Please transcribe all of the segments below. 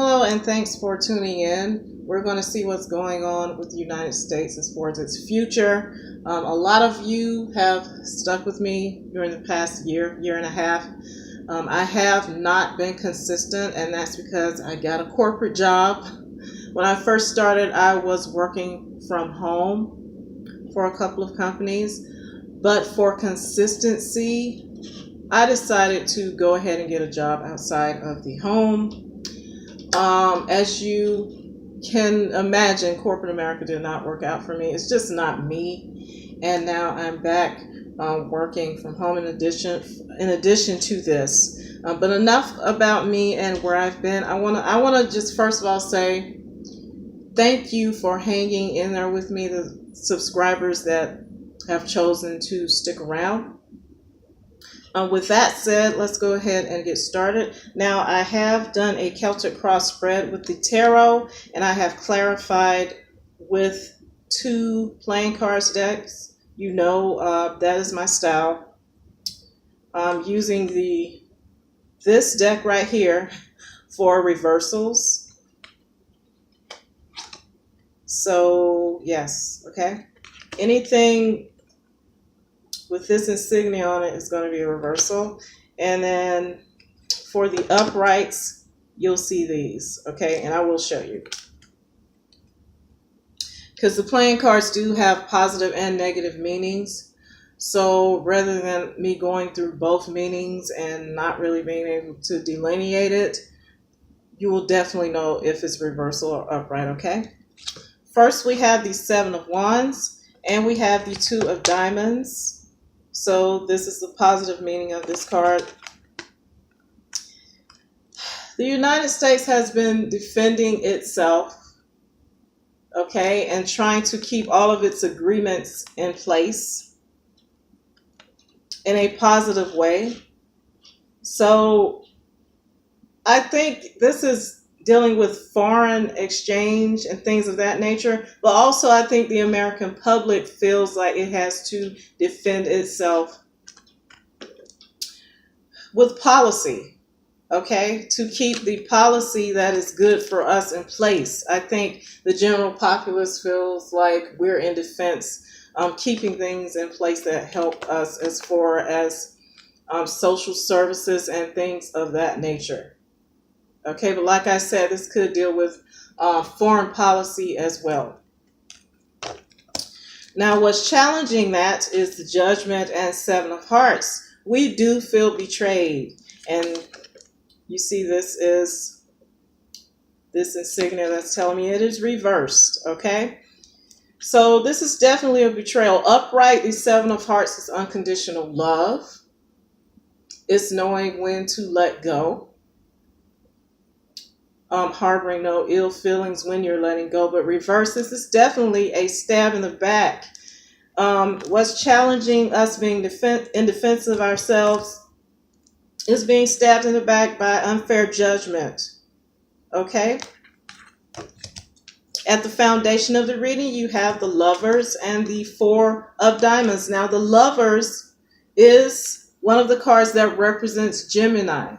Hello, and thanks for tuning in. We're going to see what's going on with the United States as far as its future. A lot of you have stuck with me during the past year and a half. I have not been consistent, and that's because I got a corporate job. When I first started, I was working from home for a couple of companies, but for consistency, I decided to go ahead and get a job outside of the home. As you can imagine, corporate America did not work out for me. It's just not me. And now I'm back working from home in addition to this. But enough about me and where I've been. I wanna just first of all say thank you for hanging in there with me, the subscribers that have chosen to stick around. With that said, let's go ahead and get started. Now, I have done a Celtic cross spread with the tarot, and I have clarified with 2 playing cards decks. You know that is my style. I'm using this deck right here for reversals. So, yes, okay. Anything with this insignia on it is going to be a reversal. And then for the uprights, you'll see these, okay? And I will show you. Because the playing cards do have positive and negative meanings. So rather than me going through both meanings and not really being able to delineate it, you will definitely know if it's reversal or upright, okay? First, we have the 7 of Wands, and we have the 2 of Diamonds. So this is the positive meaning of this card. The United States has been defending itself, okay, and trying to keep all of its agreements in place in a positive way. So I think this is dealing with foreign exchange and things of that nature, but also I think the American public feels like it has to defend itself with policy, okay, to keep the policy that is good for us in place. I think the general populace feels like we're in defense, keeping things in place that help us as far as social services and things of that nature. Okay, but like I said, this could deal with foreign policy as well. Now, what's challenging that is the Judgment and 7 of Hearts. We do feel betrayed. And you see this insignia that's telling me it is reversed, okay? So this is definitely a betrayal. Upright, the 7 of Hearts is unconditional love. It's knowing when to let go. Harboring no ill feelings when you're letting go, but reverse, this is definitely a stab in the back. What's challenging us being in defense of ourselves is being stabbed in the back by unfair judgment. Okay? At the foundation of the reading, you have the Lovers and the 4 of Diamonds. Now, the Lovers is one of the cards that represents Gemini.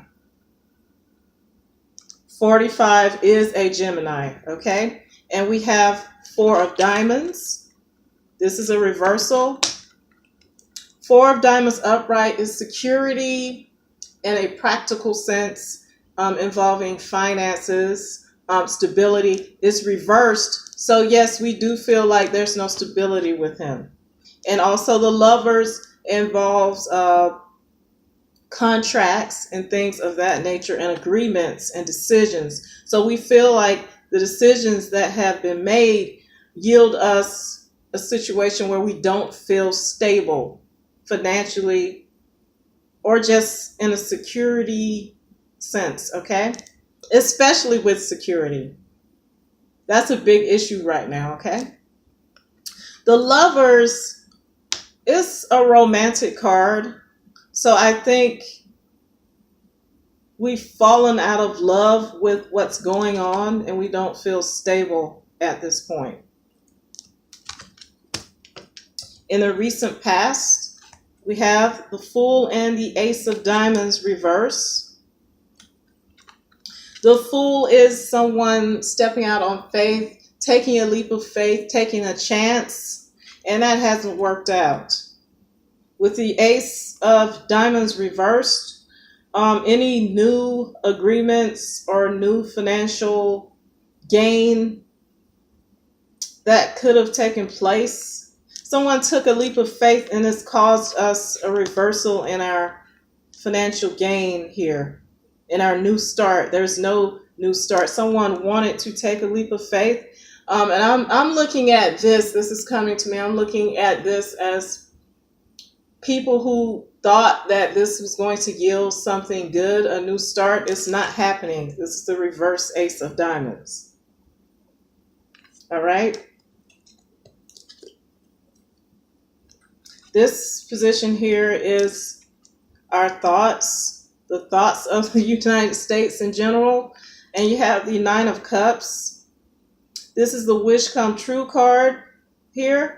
45 is a Gemini, okay? And we have 4 of Diamonds. This is a reversal. 4 of Diamonds upright is security in a practical sense, involving finances, stability. It's reversed. So yes, we do feel like there's no stability with him. And also the Lovers involves contracts and things of that nature and agreements and decisions. So we feel like the decisions that have been made yield us a situation where we don't feel stable financially or just in a security sense, okay? Especially with security. That's a big issue right now, okay? The Lovers is a romantic card. So I think we've fallen out of love with what's going on and we don't feel stable at this point. In the recent past, we have the Fool and the Ace of Diamonds reverse. The Fool is someone stepping out on faith, taking a leap of faith, taking a chance, and that hasn't worked out. With the Ace of Diamonds reversed, any new agreements or new financial gain that could have taken place. Someone took a leap of faith and it's caused us a reversal in our financial gain here, in our new start. There's no new start. Someone wanted to take a leap of faith. And I'm looking at this. This is coming to me. I'm looking at this as people who thought that this was going to yield something good, a new start. It's not happening. This is the reverse Ace of Diamonds. All right. This position here is our thoughts, the thoughts of the United States in general. And you have the Nine of Cups. This is the Wish Come True card here.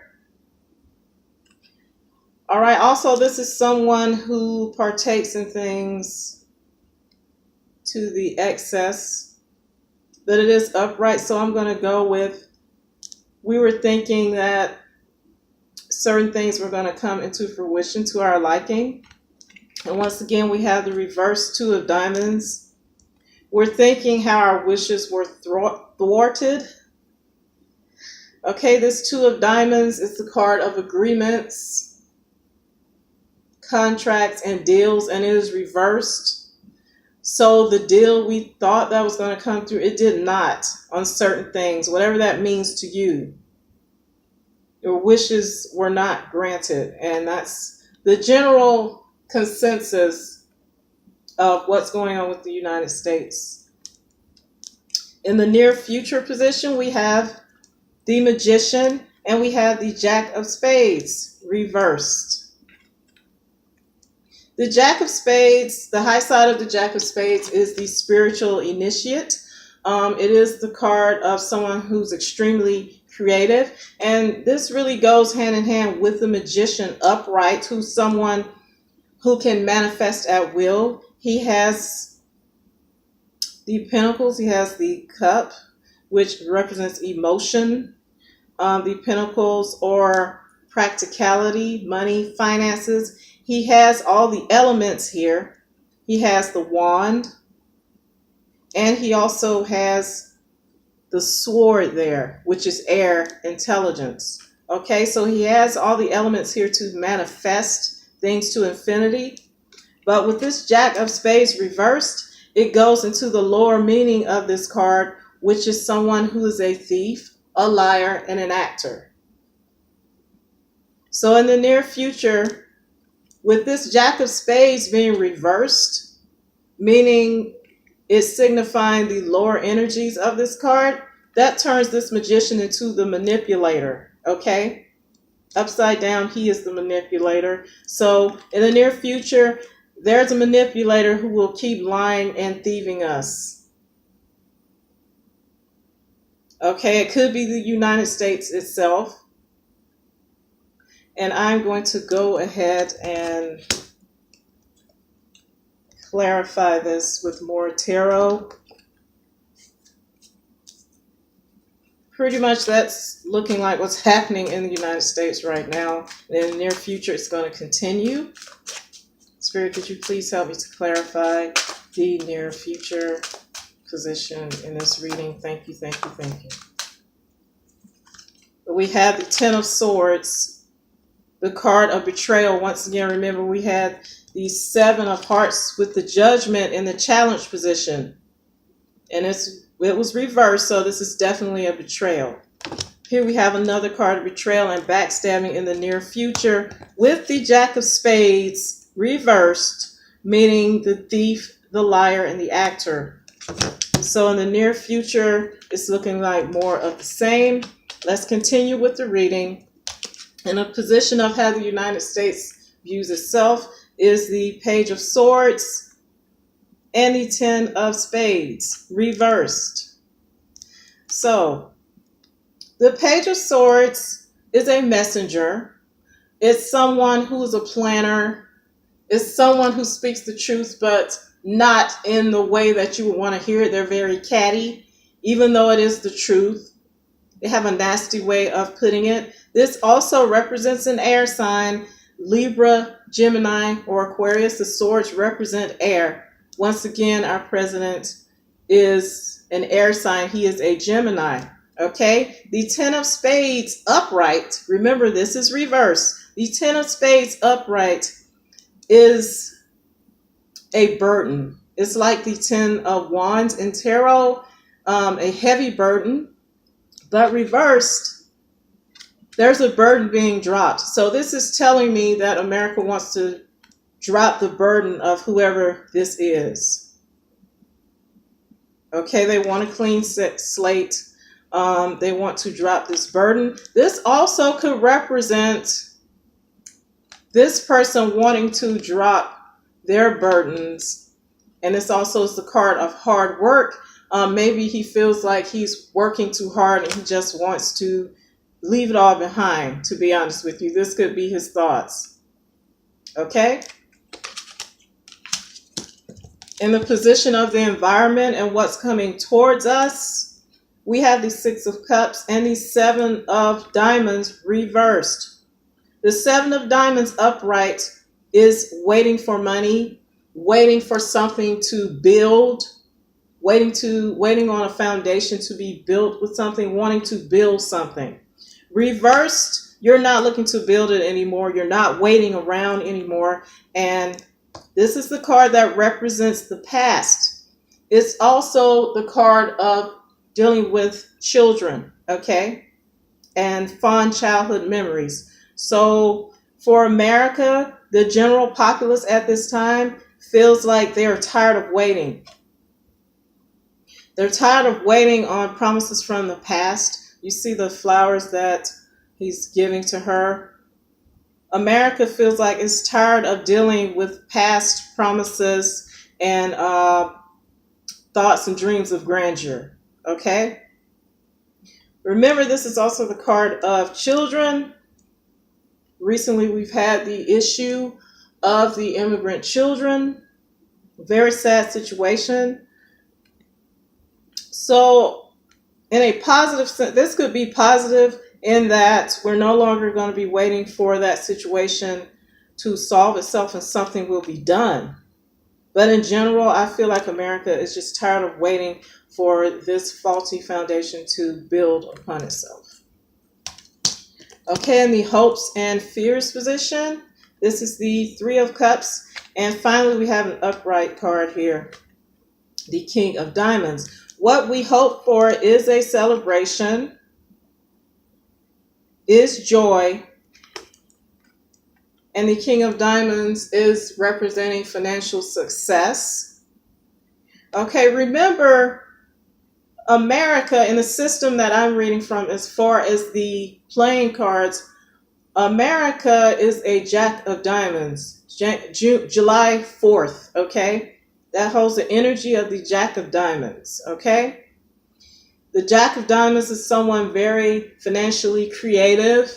All right. Also, this is someone who partakes in things to the excess, but it is upright. So I'm going to go with, we were thinking that certain things were going to come into fruition to our liking. And once again, we have the reverse Two of Diamonds. We're thinking how our wishes were thwarted. Okay, this Two of Diamonds is the card of agreements, contracts, and deals, and it is reversed. So the deal we thought that was going to come through, it did not on certain things, whatever that means to you. Your wishes were not granted, and that's the general consensus of what's going on with the United States. In the near future position, we have the Magician, and we have the Jack of Spades reversed. The Jack of Spades, the high side of the Jack of Spades is the spiritual initiate. It is the card of someone who's extremely creative, and this really goes hand in hand with the Magician upright, who's someone who can manifest at will. He has the Pentacles, he has the Cup, which represents emotion, the Pentacles or practicality, money, finances. He has all the elements here. He has the Wand, and he also has the sword there, which is air, intelligence. Okay, so he has all the elements here to manifest things to infinity. But with this Jack of Spades reversed, it goes into the lower meaning of this card, which is someone who is a thief, a liar, and an actor. So in the near future, with this Jack of Spades being reversed, meaning it's signifying the lower energies of this card, that turns this Magician into the manipulator, okay? Upside down, he is the manipulator. So in the near future, there's a manipulator who will keep lying and thieving us. Okay, it could be the United States itself. And I'm going to go ahead and clarify this with more tarot. Pretty much that's looking like what's happening in the United States right now. In the near future, it's going to continue. Spirit, could you please help me to clarify the near future position in this reading? Thank you, thank you, thank you. We have the Ten of Swords, the card of betrayal. Once again, remember we had the Seven of Hearts with the Judgment in the challenge position. And it was reversed, so this is definitely a betrayal. Here we have another card of betrayal and backstabbing in the near future with the Jack of Spades reversed, meaning the thief, the liar, and the actor. So in the near future, it's looking like more of the same. Let's continue with the reading. In a position of how the United States views itself is the Page of Swords and the Ten of Spades reversed. So the Page of Swords is a messenger. It's someone who is a planner. It's someone who speaks the truth, but not in the way that you would want to hear it. They're very catty, even though it is the truth. They have a nasty way of putting it. This also represents an air sign, Libra, Gemini, or Aquarius. The swords represent air. Once again, our president is an air sign. He is a Gemini. Okay, the Ten of Spades upright. Remember, this is reverse. The Ten of Spades upright is a burden. It's like the Ten of Wands in tarot, a heavy burden, but reversed, there's a burden being dropped. So this is telling me that America wants to drop the burden of whoever this is. Okay, they want a clean slate. They want to drop this burden. This also could represent this person wanting to drop their burdens. And this also is the card of hard work. Maybe he feels like he's working too hard and he just wants to leave it all behind, to be honest with you. This could be his thoughts. Okay? In the position of the environment and what's coming towards us, we have the Six of Cups and the Seven of Diamonds reversed. The Seven of Diamonds upright is waiting for money, waiting for something to build, waiting on a foundation to be built with something, wanting to build something. Reversed, you're not looking to build it anymore. You're not waiting around anymore. And this is the card that represents the past. It's also the card of dealing with children, okay? And fond childhood memories. So for America, the general populace at this time feels like they are tired of waiting. They're tired of waiting on promises from the past. You see the flowers that he's giving to her. America feels like it's tired of dealing with past promises and thoughts and dreams of grandeur. Okay? Remember, this is also the card of children. Recently, we've had the issue of the immigrant children. Very sad situation. So, in a positive sense, this could be positive in that we're no longer going to be waiting for that situation to solve itself and something will be done. But in general, I feel like America is just tired of waiting for this faulty foundation to build upon itself. Okay, in the hopes and fears position, this is the Three of Cups. And finally, we have an upright card here, the King of Diamonds. What we hope for is a celebration, is joy, and the King of Diamonds is representing financial success. Okay, remember, America, in the system that I'm reading from as far as the playing cards, America is a Jack of Diamonds, July 4th, okay? That holds the energy of the Jack of Diamonds, okay? The Jack of Diamonds is someone very financially creative.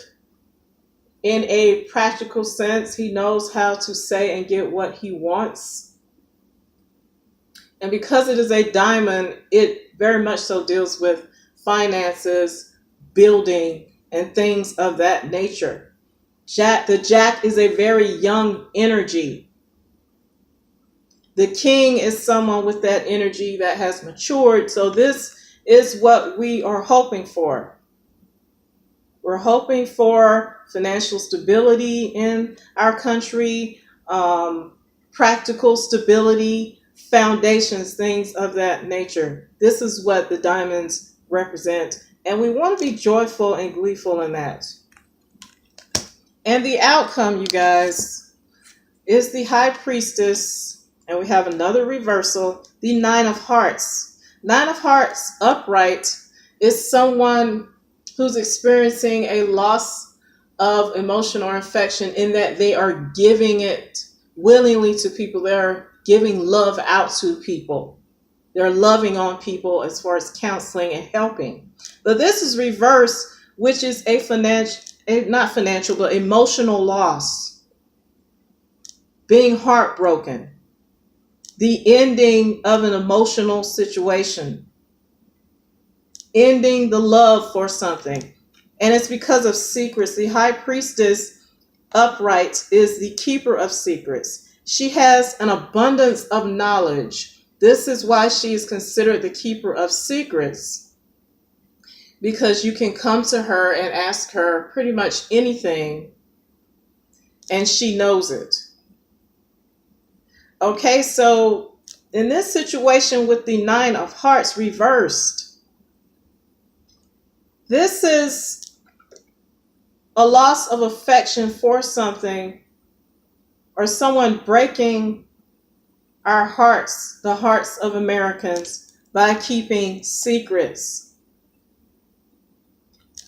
In a practical sense, he knows how to say and get what he wants. And because it is a diamond, it very much so deals with finances, building, and things of that nature. The Jack is a very young energy. The King is someone with that energy that has matured. So this is what we are hoping for. We're hoping for financial stability in our country, practical stability, foundations, things of that nature. This is what the diamonds represent. And we want to be joyful and gleeful in that. And the outcome, you guys, is the High Priestess. And we have another reversal, the Nine of Hearts. Nine of Hearts upright is someone who's experiencing a loss of emotion or affection in that they are giving it willingly to people. They're giving love out to people. They're loving on people as far as counseling and helping. But this is reverse, which is not financial, but emotional loss. Being heartbroken. the ending of an emotional situation, ending the love for something. And it's because of secrets. The high priestess upright is the keeper of secrets. She has an abundance of knowledge. This is why she is considered the keeper of secrets, because you can come to her and ask her pretty much anything and she knows it. Okay, so in this situation with the Nine of Hearts reversed, this is a loss of affection for something, or someone breaking our hearts, the hearts of Americans, by keeping secrets.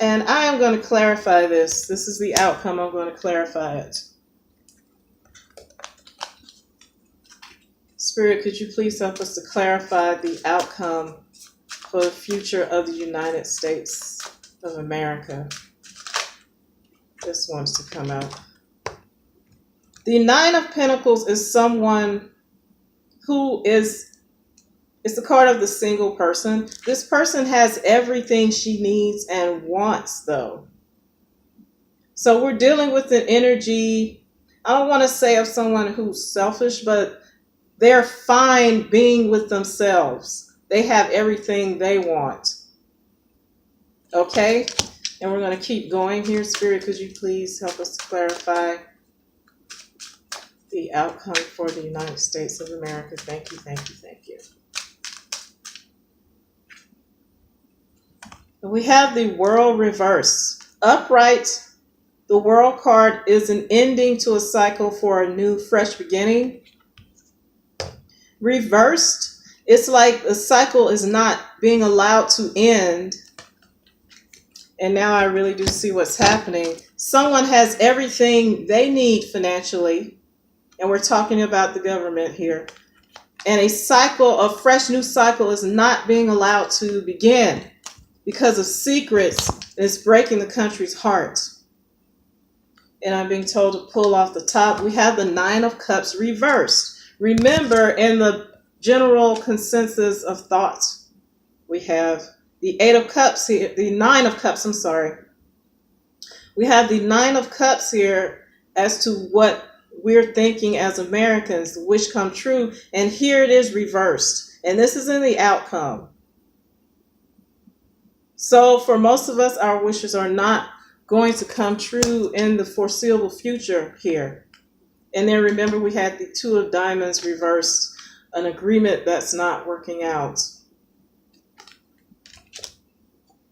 And I am going to clarify this. This is the outcome. I'm going to clarify it. Spirit, could you please help us to clarify the outcome for the future of the United States of America? This wants to come out. The Nine of Pentacles is someone who is, it's the card of the single person. This person has everything she needs and wants, though. So we're dealing with an energy, I don't want to say of someone who's selfish, but they're fine being with themselves. They have everything they want. Okay? And we're going to keep going here. Spirit, could you please help us to clarify the outcome for the United States of America? Thank you, thank you, thank you. We have the World reverse. Upright, the World card is an ending to a cycle for a new, fresh beginning. Reversed, it's like the cycle is not being allowed to end. And now I really do see what's happening. Someone has everything they need financially, and we're talking about the government here. And a cycle, a fresh new cycle, is not being allowed to begin because of secrets. It's breaking the country's heart. And I'm being told to pull off the top. We have the Nine of Cups reversed. Remember, in the general consensus of thought, we have the Eight of Cups here, the Nine of Cups, I'm sorry. We have the Nine of Cups here as to what we're thinking as Americans, the wish come true, and here it is reversed. And this is in the outcome. So for most of us, our wishes are not going to come true in the foreseeable future here. And then remember, we had the Two of Diamonds reversed, an agreement that's not working out.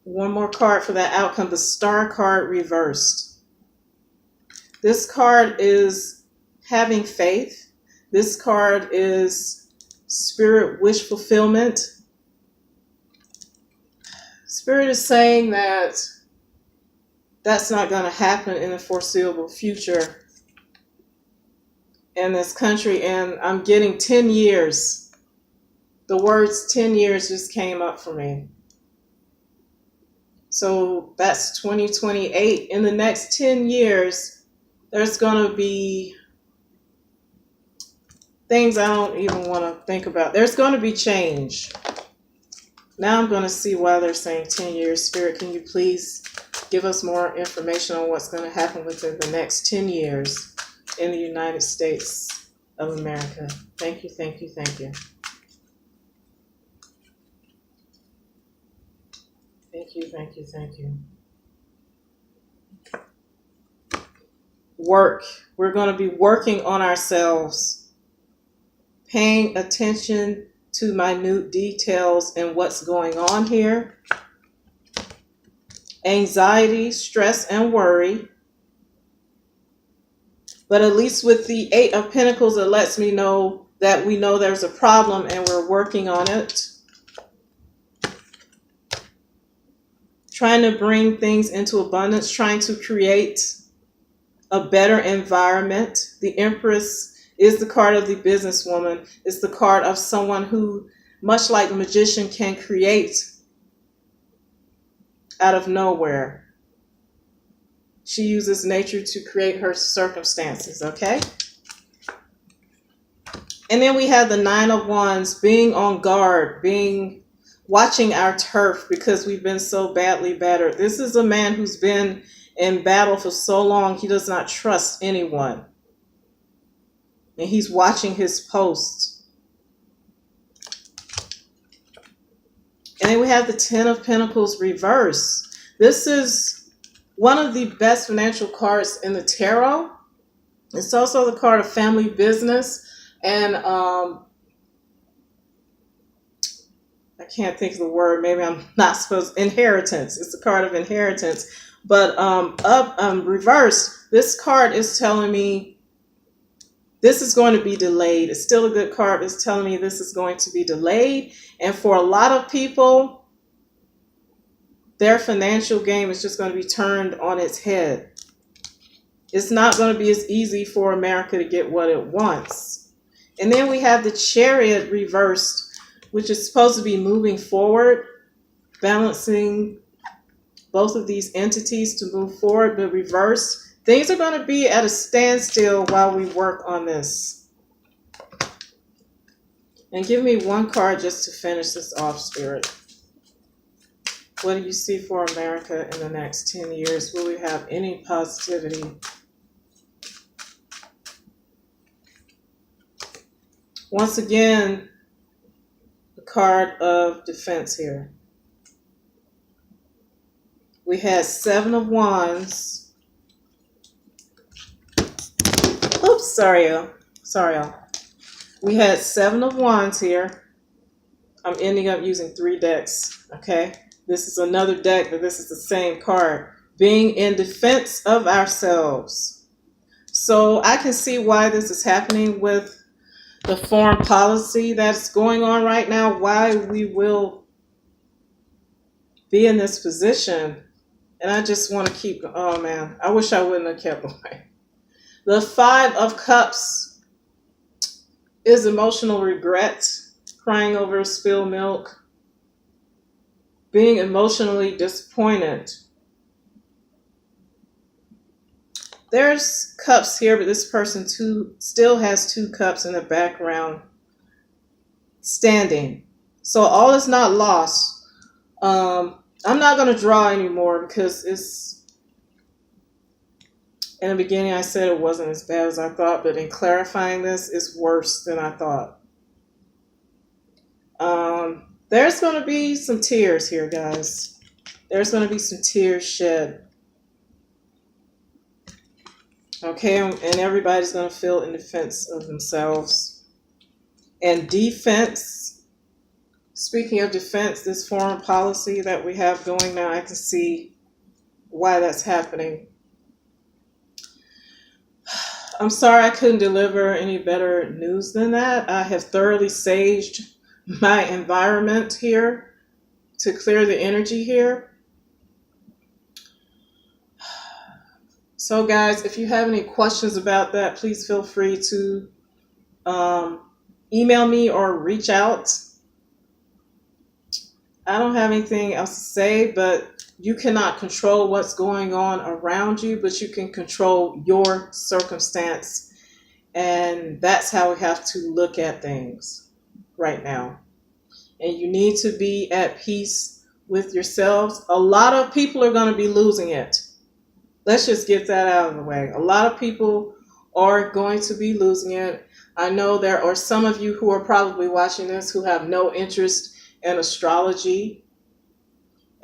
One more card for that outcome, the Star card reversed. This card is having faith. This card is spirit wish fulfillment. Spirit is saying that that's not going to happen in the foreseeable future in this country. And I'm getting 10 years. The words 10 years just came up for me. So that's 2028. In the next 10 years, there's going to be things I don't even want to think about. There's going to be change. Now I'm going to see why they're saying 10 years. Spirit, can you please give us more information on what's going to happen within the next 10 years in the United States of America? Thank you, thank you, thank you. Thank you, thank you, thank you. Work. We're going to be working on ourselves, paying attention to minute details and what's going on here. Anxiety, stress, and worry. But at least with the Eight of Pentacles, it lets me know that we know there's a problem and we're working on it. Trying to bring things into abundance, trying to create a better environment. The Empress is the card of the businesswoman. It's the card of someone who, much like the magician, can create out of nowhere. She uses nature to create her circumstances, okay? And then we have the Nine of Wands, being on guard, being watching our turf because we've been so badly battered. This is a man who's been in battle for so long, he does not trust anyone. And he's watching his post. And then we have the Ten of Pentacles reverse. This is one of the best financial cards in the tarot. It's also the card of family business. And I can't think of the word. Maybe I'm not supposed. Inheritance. It's the card of inheritance. But reverse, this card is telling me this is going to be delayed. It's still a good card. It's telling me this is going to be delayed. And for a lot of people, their financial game is just going to be turned on its head. It's not going to be as easy for America to get what it wants. And then we have the Chariot reversed, which is supposed to be moving forward, balancing both of these entities to move forward, but reversed. Things are going to be at a standstill while we work on this. And give me one card just to finish this off, Spirit. What do you see for America in the next 10 years? Will we have any positivity? Once again, the card of defense here. We had Seven of Wands. Oops, sorry, y'all. We had Seven of Wands here. I'm ending up using 3 decks, okay? This is another deck, but this is the same card. Being in defense of ourselves. So I can see why this is happening with the foreign policy that's going on right now, why we will be in this position. And I just want to keep, oh man, I wish I wouldn't have kept going. The Five of Cups is emotional regret, crying over spilled milk, being emotionally disappointed. There's cups here, but this person still has 2 cups in the background standing. So all is not lost. I'm not going to draw anymore because it's, in the beginning I said it wasn't as bad as I thought, but in clarifying this, it's worse than I thought. There's going to be some tears here, guys. There's going to be some tears shed. Okay, and everybody's going to feel in defense of themselves. And defense, speaking of defense, this foreign policy that we have going now, I can see why that's happening. I'm sorry I couldn't deliver any better news than that. I have thoroughly saged my environment here to clear the energy here. So guys, if you have any questions about that, please feel free to email me or reach out. I don't have anything else to say, but you cannot control what's going on around you, but you can control your circumstance. And that's how we have to look at things right now. And you need to be at peace with yourselves. A lot of people are going to be losing it. Let's just get that out of the way. A lot of people are going to be losing it. I know there are some of you who are probably watching this who have no interest in astrology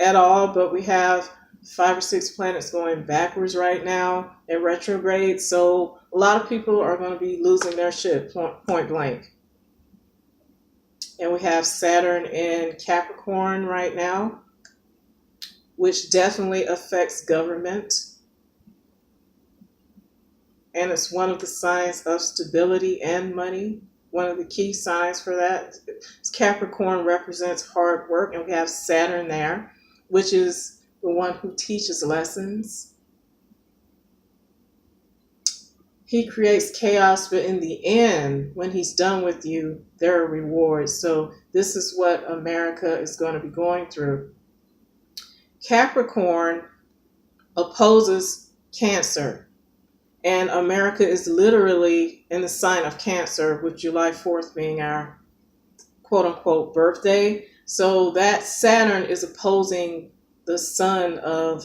at all, but we have 5 or 6 planets going backwards right now in retrograde. So a lot of people are going to be losing their shit point blank. And we have Saturn in Capricorn right now, which definitely affects government. And it's one of the signs of stability and money. One of the key signs for that. Capricorn represents hard work, and we have Saturn there, which is the one who teaches lessons. He creates chaos, but in the end, when he's done with you, there are rewards. So this is what America is going to be going through. Capricorn opposes Cancer. And America is literally in the sign of Cancer, with July 4th being our quote unquote birthday. So that Saturn is opposing the sun of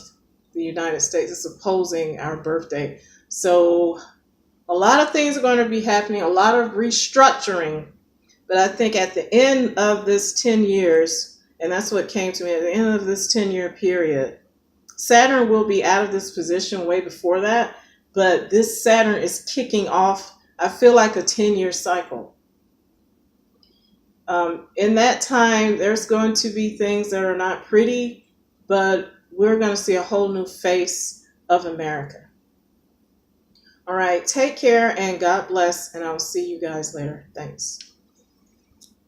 the United States. It's opposing our birthday. So a lot of things are going to be happening, a lot of restructuring. But I think at the end of this 10 years, and that's what came to me at the end of this 10-year period, Saturn will be out of this position way before that. But this Saturn is kicking off, I feel like, a 10-year cycle. In that time, there's going to be things that are not pretty, but we're going to see a whole new face of America. All right, take care and God bless, and I'll see you guys later. Thanks.